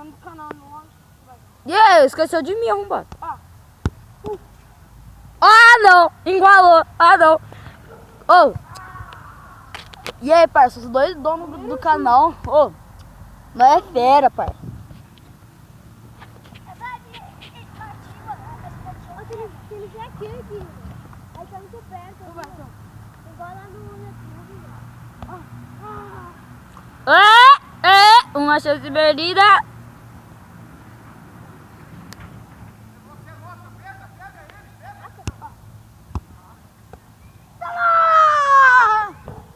nome do canal nosso. Esqueceu de mim, arrombado. Ah, não! Igualou! Ah, não! Ô! E aí, parça? Os dois donos do canal. Ô! Não é fera, parça. Se ele vier aqui, aí tá muito perto. Igual lá no YouTube. Uma chance perdida.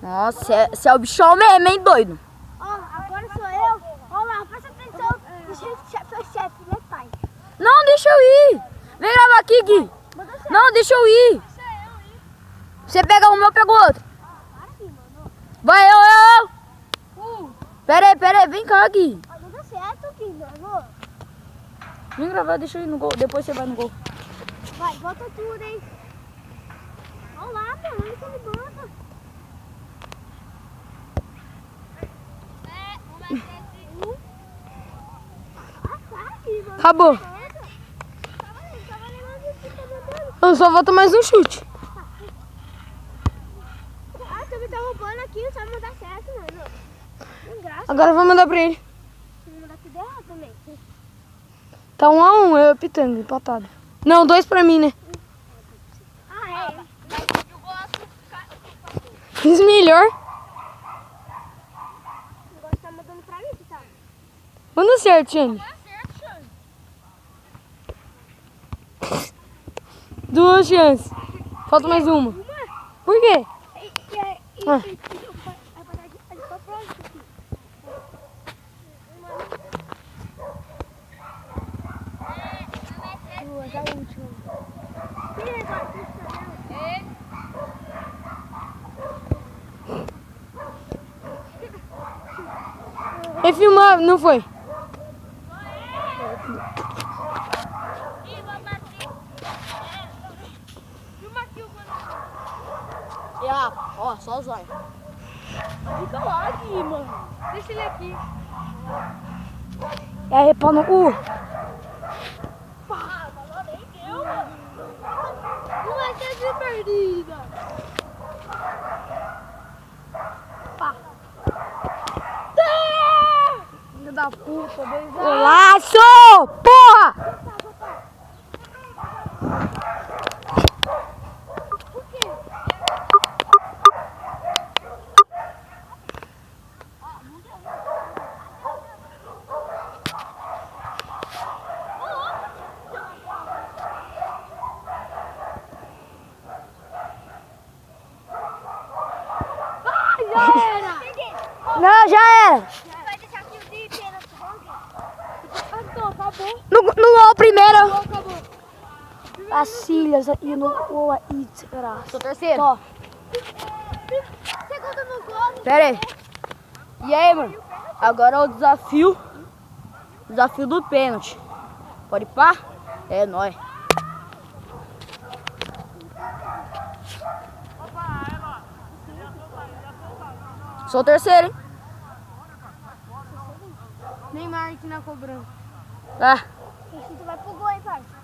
Nossa, você é o bichão mesmo, hein, doido? Ó, agora sou eu. Ó lá, presta atenção. Seu chefe, né, pai? Não, deixa eu ir. Vem gravar aqui, Gui. Não, deixa eu ir. Você pega um, eu pego o outro. Vai, eu. Pera aí, vem cá, Gui. Não dá certo, Gui, mano. Vem gravar, deixa eu ir no gol. Depois você vai no gol. Vai, volta tudo, hein. Olha lá, mano, onde que ele bota? Acabou. Eu só falta mais um chute. Ah, tu me tá roubando aqui, só não dá certo, mano. Tem graça. Agora eu vou mandar pra ele. Vou mandar tudo errado também. Tá 1-1, eu e o Pitanga, empatado. Não, 2 pra mim, né? Ah, é? Fiz melhor. Agora tá mandando pra mim, tá? Manda certo, Xande. 2 chances. Falta mais uma. Por quê? Ah. Ele filmou, não foi? Ó, só os olhos. Fica lá aqui, mano. Deixa ele aqui. E aí, pau no cu. Nem deu, mano. Não vai ser de perdida. Pá. Filho da puta, Golaço! Porra! Não, já era. Vai deixar aqui o dia inteiro. Acabou. No gol primeiro. Acabou. As filhas e no gol aí, desgraça. Sou terceiro. Tô. Segundo no gol. Pera aí. E aí, mano? Agora é o desafio. Desafio do pênalti. Pode ir pá? É nóis. Sou o terceiro, hein? Neymar aqui na cobrança. Ah, Quem chuta vai pro gol, hein, parça?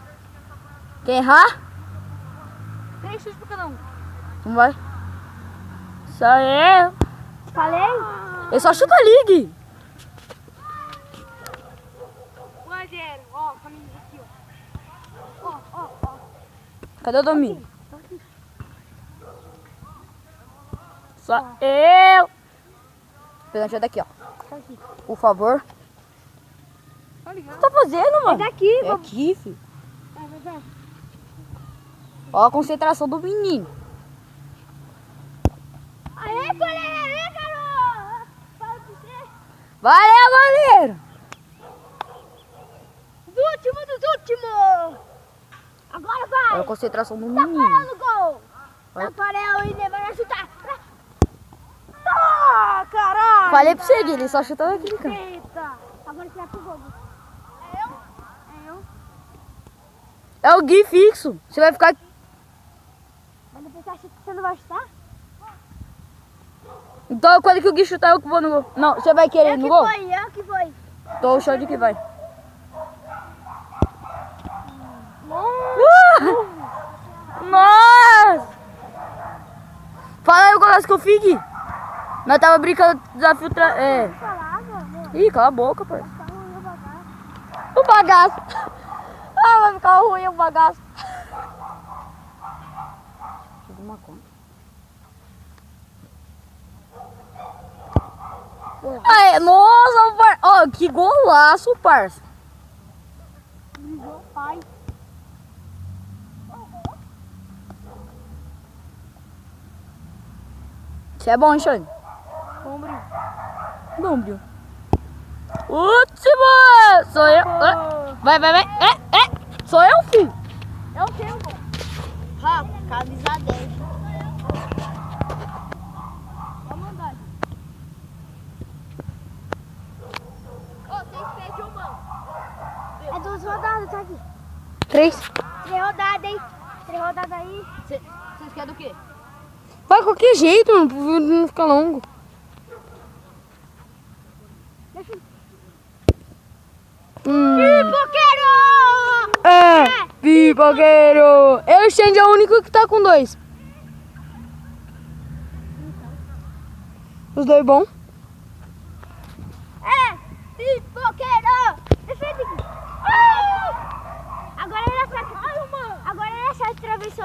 quem errar, 3 chutes pra cada um. não vai. Só eu. Falei? Ele só chuta ali, Gui. 1-0. Ó, caminho aqui, ó. Ó. Cadê o domínio? Só eu. Pênalti é daqui, ó. Tá aqui. Por favor. Tá O que ligado? você tá fazendo, mano? É daqui, É aqui, filho. Vai. Ó a concentração do menino. Aê, goleiro! Aê, garoto! Fala pra você. Valeu, goleiro. Dos últimos! Agora vai! Olha a concentração do Tafarel menino. no gol! Olha. Tafarel e Neymar vai chutar! Ah, caralho! Falei pra você, Gui, ele só chuta daquele canto. Eita! Agora você vai pro gol. É eu? É o Gui fixo. Você vai ficar... Mas depois você acha que você não vai chutar? Então quando que o Gui chutar, eu que vou no gol. Não, você vai querer ir no gol? Eu que foi. Tô o show de que vai. Nossa! Fala aí o golaço que eu fiz, Gui. Nós tava brincando do desafio... Falava, mano. Ih, cala a boca, parça. Tá ruim o bagaço. O bagaço. Ah, vai ficar ruim o bagaço. Deixa eu dar uma conta. Ai, nossa, parça. Ó, que golaço, parça. Brisou, pai. Você é bom, hein, Xande? Sombrio. Bom, Brio. Último! Sou eu. Vai. Sou eu, filho. É o teu, pô. Rafa, camisa 10. Vou mandar. Ô, vocês fecham, mano. É 2 rodadas, tá aqui. 3. 3 rodadas, hein? 3 rodadas aí. Vocês querem do quê? Vai qualquer jeito, mano, pro vídeo não ficar longo. Pipoqueiro! Pipoqueiro! Eu e o Xande é o único que tá com 2. Os dois bom? Pipoqueiro! Defende aqui. Agora ele acerta. Agora ele acerta a travessão.